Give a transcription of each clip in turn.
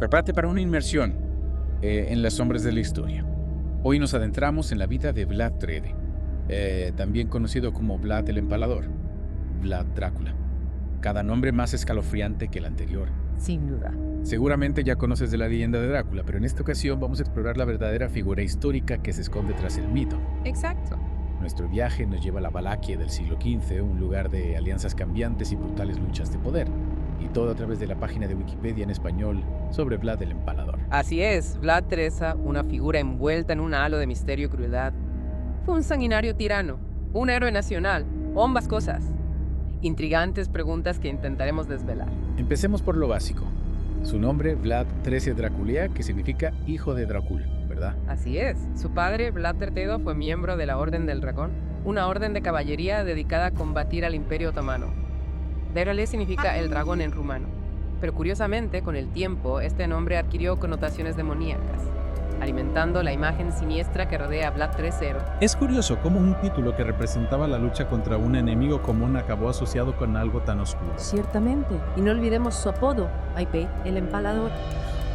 Prepárate para una inmersión en las sombras de la historia. Hoy nos adentramos en la vida de Vlad Tredje, también conocido como Vlad el Empalador, Vlad Drácula. Cada nombre más escalofriante que el anterior. Sin duda. Seguramente ya conoces de la leyenda de Drácula, pero en esta ocasión vamos a explorar la verdadera figura histórica que se esconde tras el mito. Exacto. Nuestro viaje nos lleva a la Valaquia del siglo XV, un lugar de alianzas cambiantes y brutales luchas de poder. Y todo a través de la página de Wikipedia en español sobre Vlad el Empalador. Así es, Vlad Tredje, una figura envuelta en un halo de misterio y crueldad. Fue un sanguinario tirano, un héroe nacional, o ambas cosas. Intrigantes preguntas que intentaremos desvelar. Empecemos por lo básico. Su nombre, Vlad Tredje Draculea, que significa hijo de Drácula, ¿verdad? Así es, su padre, Vlad Tredje, fue miembro de la Orden del Dragón, una orden de caballería dedicada a combatir al Imperio Otomano. Derele significa el dragón en rumano, pero curiosamente, con el tiempo, este nombre adquirió connotaciones demoníacas, alimentando la imagen siniestra que rodea a Vlad Tredje. Es curioso cómo un título que representaba la lucha contra un enemigo común acabó asociado con algo tan oscuro. Ciertamente, y no olvidemos su apodo, Aipe, el Empalador,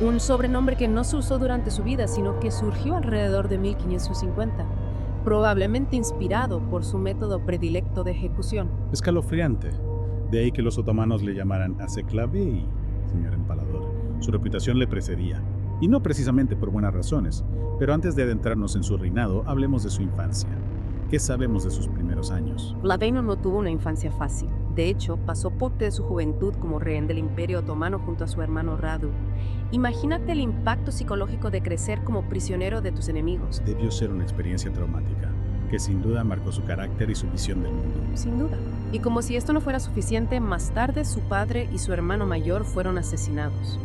un sobrenombre que no se usó durante su vida, sino que surgió alrededor de 1550, probablemente inspirado por su método predilecto de ejecución. Escalofriante. De ahí que los otomanos le llamaran Aseklavei, señor Empalador. Su reputación le precedía, y no precisamente por buenas razones. Pero antes de adentrarnos en su reinado, hablemos de su infancia. ¿Qué sabemos de sus primeros años? Vladimir no tuvo una infancia fácil. De hecho, pasó parte de su juventud como rehén del Imperio Otomano junto a su hermano Radu. Imagínate el impacto psicológico de crecer como prisionero de tus enemigos. Debió ser una experiencia traumática, que sin duda marcó su carácter y su visión del mundo. Sin duda. Y como si esto no fuera suficiente, más tarde su padre y su hermano mayor fueron asesinados,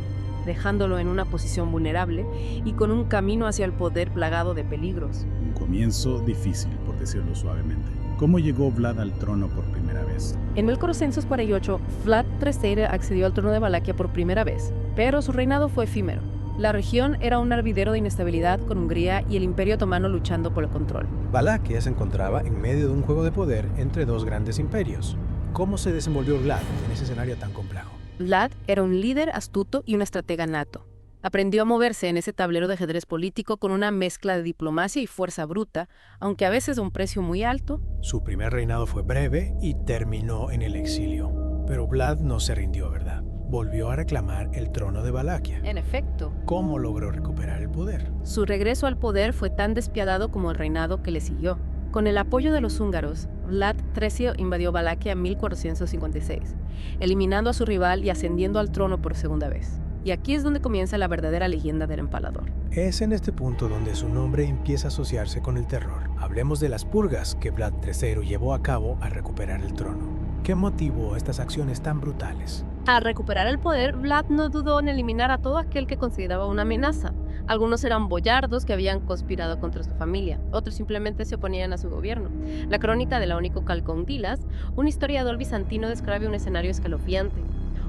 dejándolo en una posición vulnerable y con un camino hacia el poder plagado de peligros. Un comienzo difícil, por decirlo suavemente. ¿Cómo llegó Vlad al trono por primera vez? En 1448, Vlad Tredje accedió al trono de Valaquia por primera vez, pero su reinado fue efímero. La región era un hervidero de inestabilidad con Hungría y el Imperio Otomano luchando por el control. Valaquia se encontraba en medio de un juego de poder entre dos grandes imperios. ¿Cómo se desenvolvió Vlad en ese escenario tan complejo? Vlad era un líder astuto y un estratega nato. Aprendió a moverse en ese tablero de ajedrez político con una mezcla de diplomacia y fuerza bruta, aunque a veces a un precio muy alto. Su primer reinado fue breve y terminó en el exilio. Pero Vlad no se rindió, ¿verdad? Volvió a reclamar el trono de Valaquia. En efecto, ¿Cómo logró recuperar el poder? su regreso al poder fue tan despiadado como el reinado que le siguió. Con el apoyo de los húngaros, Vlad Tredje invadió Valaquia en 1456, eliminando a su rival y ascendiendo al trono por segunda vez. Y aquí es donde comienza la verdadera leyenda del Empalador. Es en este punto donde su nombre empieza a asociarse con el terror. Hablemos de las purgas que Vlad III llevó a cabo al recuperar el trono. ¿Qué motivó estas acciones tan brutales? Al recuperar el poder, Vlad no dudó en eliminar a todo aquel que consideraba una amenaza. Algunos eran boyardos que habían conspirado contra su familia, otros simplemente se oponían a su gobierno. La crónica de la Único Calcondilas, un historiador bizantino, describe un escenario escalofriante.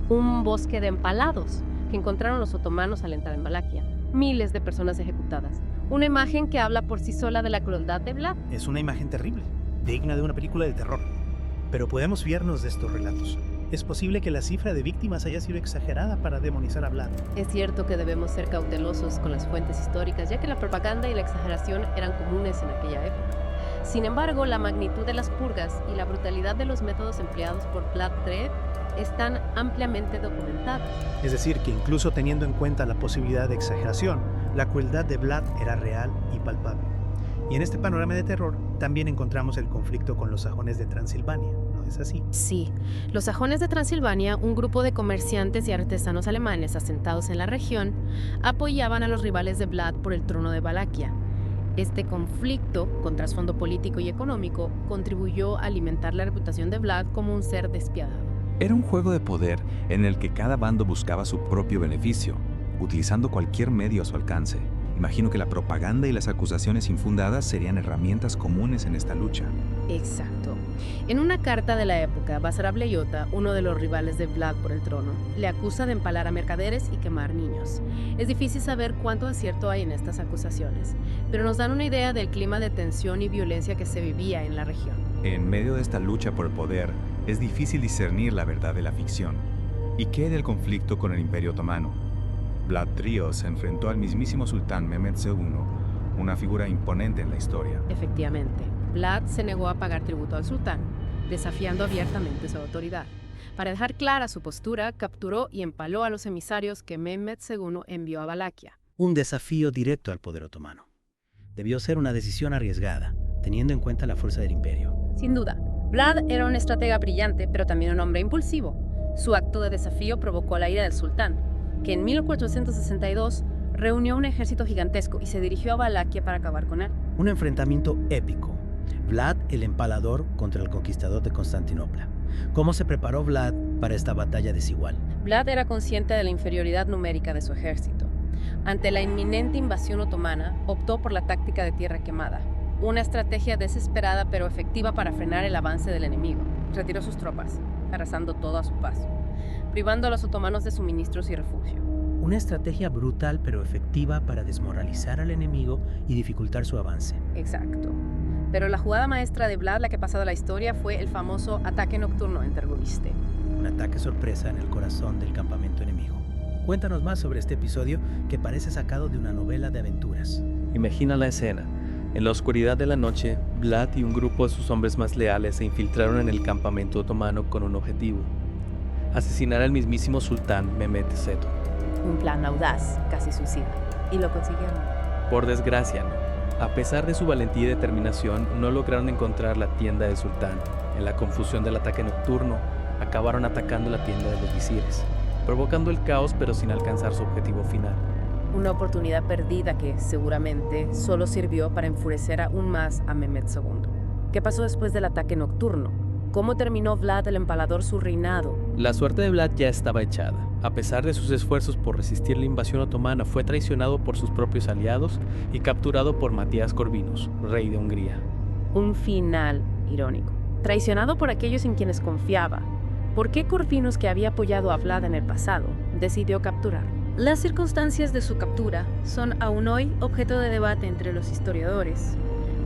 Un bosque de empalados que encontraron los otomanos al entrar en Valaquia. Miles de personas ejecutadas. Una imagen que habla por sí sola de la crueldad de Vlad. Es una imagen terrible, digna de una película de terror. Pero podemos fiarnos de estos relatos. Es posible que la cifra de víctimas haya sido exagerada para demonizar a Vlad. Es cierto que debemos ser cautelosos con las fuentes históricas, ya que la propaganda y la exageración eran comunes en aquella época. Sin embargo, la magnitud de las purgas y la brutalidad de los métodos empleados por Vlad Tredje están ampliamente documentadas. Es decir, que incluso teniendo en cuenta la posibilidad de exageración, la crueldad de Vlad era real y palpable. Y en este panorama de terror también encontramos el conflicto con los sajones de Transilvania, ¿no es así? Sí, los sajones de Transilvania, un grupo de comerciantes y artesanos alemanes asentados en la región, apoyaban a los rivales de Vlad por el trono de Valaquia. Este conflicto, con trasfondo político y económico, contribuyó a alimentar la reputación de Vlad como un ser despiadado. Era un juego de poder en el que cada bando buscaba su propio beneficio, utilizando cualquier medio a su alcance. Imagino que la propaganda y las acusaciones infundadas serían herramientas comunes en esta lucha. Exacto. En una carta de la época, Basarab Leyota, uno de los rivales de Vlad por el trono, le acusa de empalar a mercaderes y quemar niños. Es difícil saber cuánto acierto hay en estas acusaciones, pero nos dan una idea del clima de tensión y violencia que se vivía en la región. En medio de esta lucha por el poder, es difícil discernir la verdad de la ficción. ¿Y qué del conflicto con el Imperio Otomano? Vlad Trío se enfrentó al mismísimo sultán Mehmed II, una figura imponente en la historia. Efectivamente, Vlad se negó a pagar tributo al sultán, desafiando abiertamente su autoridad. Para dejar clara su postura, capturó y empaló a los emisarios que Mehmed II envió a Valaquia. Un desafío directo al poder otomano. Debió ser una decisión arriesgada, teniendo en cuenta la fuerza del imperio. Sin duda, Vlad era un estratega brillante, pero también un hombre impulsivo. Su acto de desafío provocó la ira del sultán, que en 1462 reunió un ejército gigantesco y se dirigió a Valaquia para acabar con él. Un enfrentamiento épico. Vlad el Empalador contra el conquistador de Constantinopla. ¿Cómo se preparó Vlad para esta batalla desigual? Vlad era consciente de la inferioridad numérica de su ejército. Ante la inminente invasión otomana, optó por la táctica de tierra quemada, una estrategia desesperada pero efectiva para frenar el avance del enemigo. Retiró sus tropas, arrasando todo a su paso, privando a los otomanos de suministros y refugio. Una estrategia brutal pero efectiva para desmoralizar al enemigo y dificultar su avance. Exacto. Pero la jugada maestra de Vlad, la que ha pasado a la historia, fue el famoso ataque nocturno en Tergoviste. Un ataque sorpresa en el corazón del campamento enemigo. Cuéntanos más sobre este episodio que parece sacado de una novela de aventuras. Imagina la escena. En la oscuridad de la noche, Vlad y un grupo de sus hombres más leales se infiltraron en el campamento otomano con un objetivo: asesinar al mismísimo sultán Mehmed II. Un plan audaz, casi suicida. Y lo consiguieron. Por desgracia, no. A pesar de su valentía y determinación, no lograron encontrar la tienda del sultán. En la confusión del ataque nocturno, acabaron atacando la tienda de los visires, provocando el caos pero sin alcanzar su objetivo final. Una oportunidad perdida que, seguramente, solo sirvió para enfurecer aún más a Mehmed II. ¿Qué pasó después del ataque nocturno? ¿Cómo terminó Vlad el Empalador su reinado? La suerte de Vlad ya estaba echada. A pesar de sus esfuerzos por resistir la invasión otomana, fue traicionado por sus propios aliados y capturado por Matías Corvinus, rey de Hungría. Un final irónico. Traicionado por aquellos en quienes confiaba. ¿Por qué Corvinus, que había apoyado a Vlad en el pasado, decidió capturarlo? Las circunstancias de su captura son aún hoy objeto de debate entre los historiadores.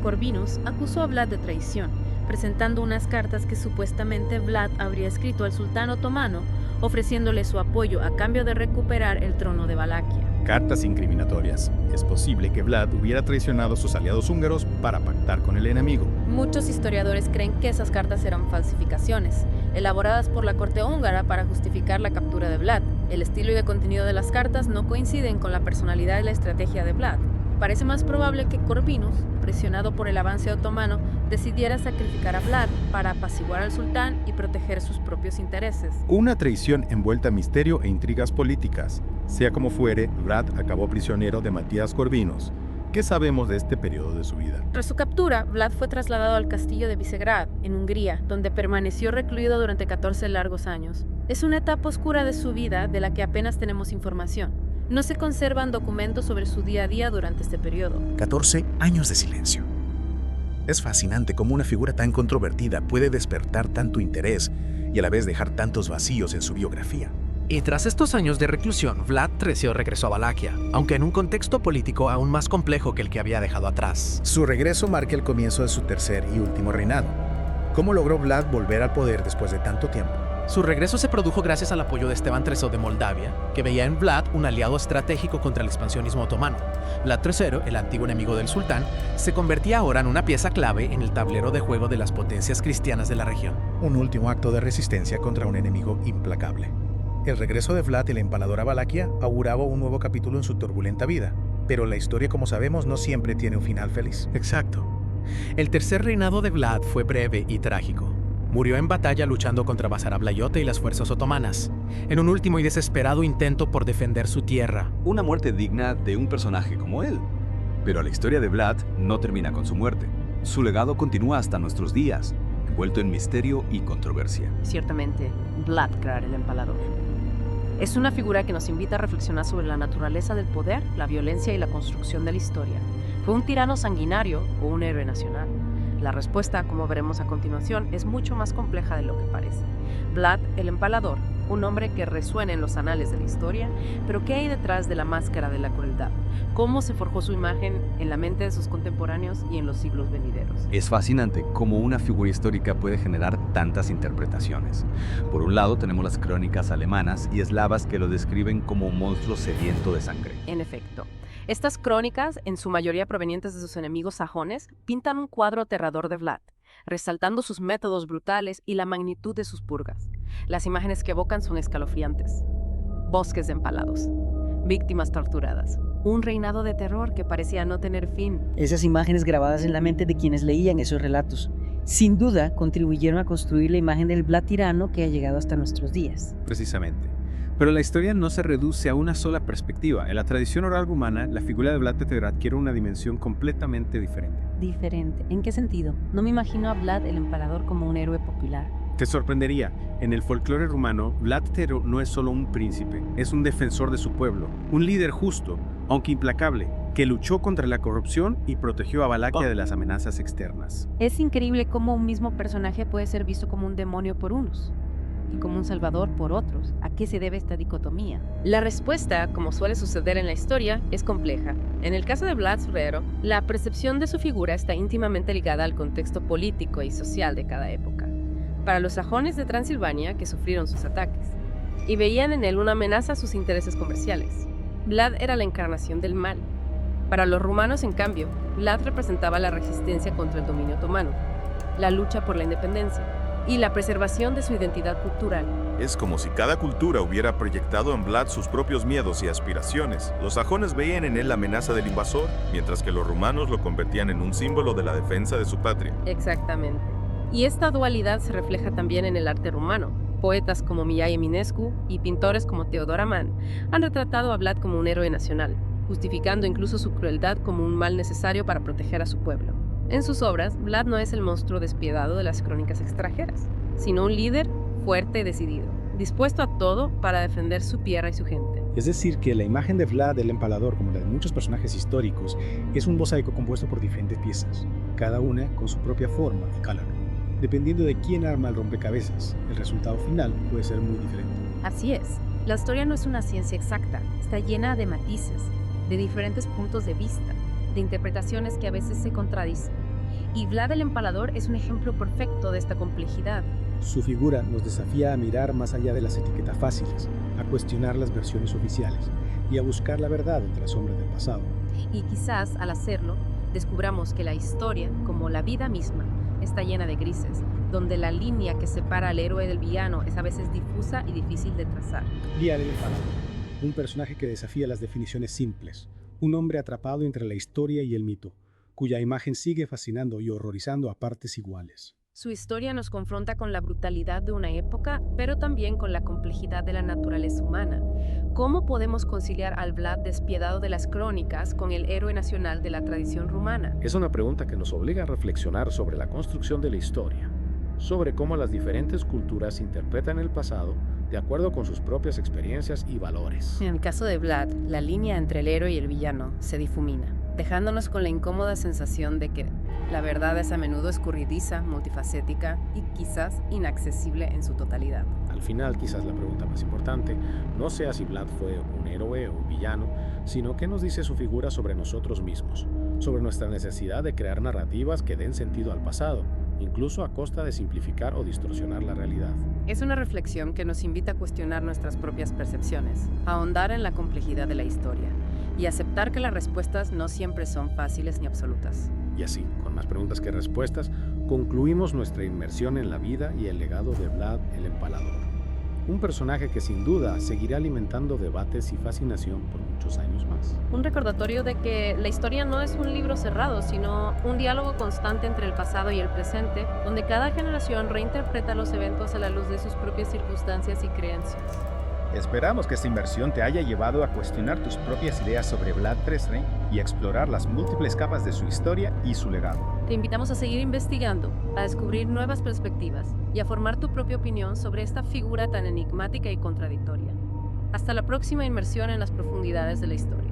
Corvinus acusó a Vlad de traición, presentando unas cartas que supuestamente Vlad habría escrito al sultán otomano, ofreciéndole su apoyo a cambio de recuperar el trono de Valaquia. Cartas incriminatorias. Es posible que Vlad hubiera traicionado a sus aliados húngaros para pactar con el enemigo. Muchos historiadores creen que esas cartas eran falsificaciones, elaboradas por la corte húngara para justificar la captura de Vlad. El estilo y el contenido de las cartas no coinciden con la personalidad y la estrategia de Vlad. Parece más probable que Corvinus, presionado por el avance otomano, decidiera sacrificar a Vlad para apaciguar al sultán y proteger sus propios intereses. Una traición envuelta en misterio e intrigas políticas. Sea como fuere, Vlad acabó prisionero de Matías Corvinus. ¿Qué sabemos de este periodo de su vida? Tras su captura, Vlad fue trasladado al castillo de Visegrad, en Hungría, donde permaneció recluido durante 14 largos años. Es una etapa oscura de su vida de la que apenas tenemos información. No se conservan documentos sobre su día a día durante este periodo. 14 años de silencio. Es fascinante cómo una figura tan controvertida puede despertar tanto interés y a la vez dejar tantos vacíos en su biografía. Y tras estos años de reclusión, Vlad III regresó a Valaquia, aunque en un contexto político aún más complejo que el que había dejado atrás. Su regreso marca el comienzo de su tercer y último reinado. ¿Cómo logró Vlad volver al poder después de tanto tiempo? Su regreso se produjo gracias al apoyo de Esteban III de Moldavia, que veía en Vlad un aliado estratégico contra el expansionismo otomano. Vlad III, el antiguo enemigo del sultán, se convertía ahora en una pieza clave en el tablero de juego de las potencias cristianas de la región. Un último acto de resistencia contra un enemigo implacable. El regreso de Vlad el Empalador a Valaquia auguraba un nuevo capítulo en su turbulenta vida, pero la historia, como sabemos, no siempre tiene un final feliz. Exacto. El tercer reinado de Vlad fue breve y trágico. Murió en batalla luchando contra Basarab Layote y las fuerzas otomanas, en un último y desesperado intento por defender su tierra. Una muerte digna de un personaje como él. Pero la historia de Vlad no termina con su muerte. Su legado continúa hasta nuestros días, envuelto en misterio y controversia. Ciertamente, Vlad el Empalador es una figura que nos invita a reflexionar sobre la naturaleza del poder, la violencia y la construcción de la historia. ¿Fue un tirano sanguinario o un héroe nacional? La respuesta, como veremos a continuación, es mucho más compleja de lo que parece. Vlad el Empalador un hombre que resuena en los anales de la historia, pero ¿qué hay detrás de la máscara de la crueldad? ¿Cómo se forjó su imagen en la mente de sus contemporáneos y en los siglos venideros? Es fascinante cómo una figura histórica puede generar tantas interpretaciones. Por un lado tenemos las crónicas alemanas y eslavas que lo describen como un monstruo sediento de sangre. En efecto, estas crónicas, en su mayoría provenientes de sus enemigos sajones, pintan un cuadro aterrador de Vlad, resaltando sus métodos brutales y la magnitud de sus purgas. Las imágenes que evocan son escalofriantes. Bosques de empalados, víctimas torturadas, un reinado de terror que parecía no tener fin. Esas imágenes grabadas en la mente de quienes leían esos relatos, sin duda contribuyeron a construir la imagen del Vlad tirano que ha llegado hasta nuestros días. Precisamente. Pero la historia no se reduce a una sola perspectiva. En la tradición oral rumana, la figura de Vlad Tepes adquiere una dimensión completamente diferente. ¿Diferente? ¿En qué sentido? No me imagino a Vlad el Empalador como un héroe popular. Te sorprendería, en el folclore rumano, Vlad Tepes no es solo un príncipe, es un defensor de su pueblo, un líder justo, aunque implacable, que luchó contra la corrupción y protegió a Valaquia de las amenazas externas. Es increíble cómo un mismo personaje puede ser visto como un demonio por unos y como un salvador por otros. ¿A qué se debe esta dicotomía? La respuesta, como suele suceder en la historia, es compleja. En el caso de Vlad Sureiro, la percepción de su figura está íntimamente ligada al contexto político y social de cada época. Para los sajones de Transilvania, que sufrieron sus ataques, y veían en él una amenaza a sus intereses comerciales, Vlad era la encarnación del mal. Para los rumanos, en cambio, Vlad representaba la resistencia contra el dominio otomano, la lucha por la independencia y la preservación de su identidad cultural. Es como si cada cultura hubiera proyectado en Vlad sus propios miedos y aspiraciones. Los sajones veían en él la amenaza del invasor, mientras que los rumanos lo convertían en un símbolo de la defensa de su patria. Exactamente. Y esta dualidad se refleja también en el arte rumano. Poetas como Mihai Eminescu y pintores como Teodor Aman han retratado a Vlad como un héroe nacional, justificando incluso su crueldad como un mal necesario para proteger a su pueblo. En sus obras, Vlad no es el monstruo despiadado de las crónicas extranjeras, sino un líder fuerte y decidido, dispuesto a todo para defender su tierra y su gente. Es decir, que la imagen de Vlad el Empalador, como la de muchos personajes históricos, es un mosaico compuesto por diferentes piezas, cada una con su propia forma y calor. Dependiendo de quién arma el rompecabezas, el resultado final puede ser muy diferente. Así es. La historia no es una ciencia exacta, está llena de matices, de diferentes puntos de vista, de interpretaciones que a veces se contradicen. Y Vlad el Empalador es un ejemplo perfecto de esta complejidad. Su figura nos desafía a mirar más allá de las etiquetas fáciles, a cuestionar las versiones oficiales y a buscar la verdad entre las sombras del pasado. Y quizás, al hacerlo, descubramos que la historia, como la vida misma, está llena de grises, donde la línea que separa al héroe del villano es a veces difusa y difícil de trazar. Vlad el Empalador, un personaje que desafía las definiciones simples, un hombre atrapado entre la historia y el mito, cuya imagen sigue fascinando y horrorizando a partes iguales. Su historia nos confronta con la brutalidad de una época, pero también con la complejidad de la naturaleza humana. ¿Cómo podemos conciliar al Vlad despiadado de las crónicas con el héroe nacional de la tradición rumana? Es una pregunta que nos obliga a reflexionar sobre la construcción de la historia, sobre cómo las diferentes culturas interpretan el pasado de acuerdo con sus propias experiencias y valores. En el caso de Vlad, la línea entre el héroe y el villano se difumina, dejándonos con la incómoda sensación de que la verdad es a menudo escurridiza, multifacética y quizás inaccesible en su totalidad. Al final, quizás la pregunta más importante no sea si Vlad fue un héroe o un villano, sino qué nos dice su figura sobre nosotros mismos, sobre nuestra necesidad de crear narrativas que den sentido al pasado, incluso a costa de simplificar o distorsionar la realidad. Es una reflexión que nos invita a cuestionar nuestras propias percepciones, a ahondar en la complejidad de la historia y aceptar que las respuestas no siempre son fáciles ni absolutas. Y así, con más preguntas que respuestas, concluimos nuestra inmersión en la vida y el legado de Vlad el Empalador. Un personaje que sin duda seguirá alimentando debates y fascinación por muchos años más. Un recordatorio de que la historia no es un libro cerrado, sino un diálogo constante entre el pasado y el presente, donde cada generación reinterpreta los eventos a la luz de sus propias circunstancias y creencias. Esperamos que esta inversión te haya llevado a cuestionar tus propias ideas sobre Vlad Tepes y a explorar las múltiples capas de su historia y su legado. Te invitamos a seguir investigando, a descubrir nuevas perspectivas y a formar tu propia opinión sobre esta figura tan enigmática y contradictoria. Hasta la próxima inmersión en las profundidades de la historia.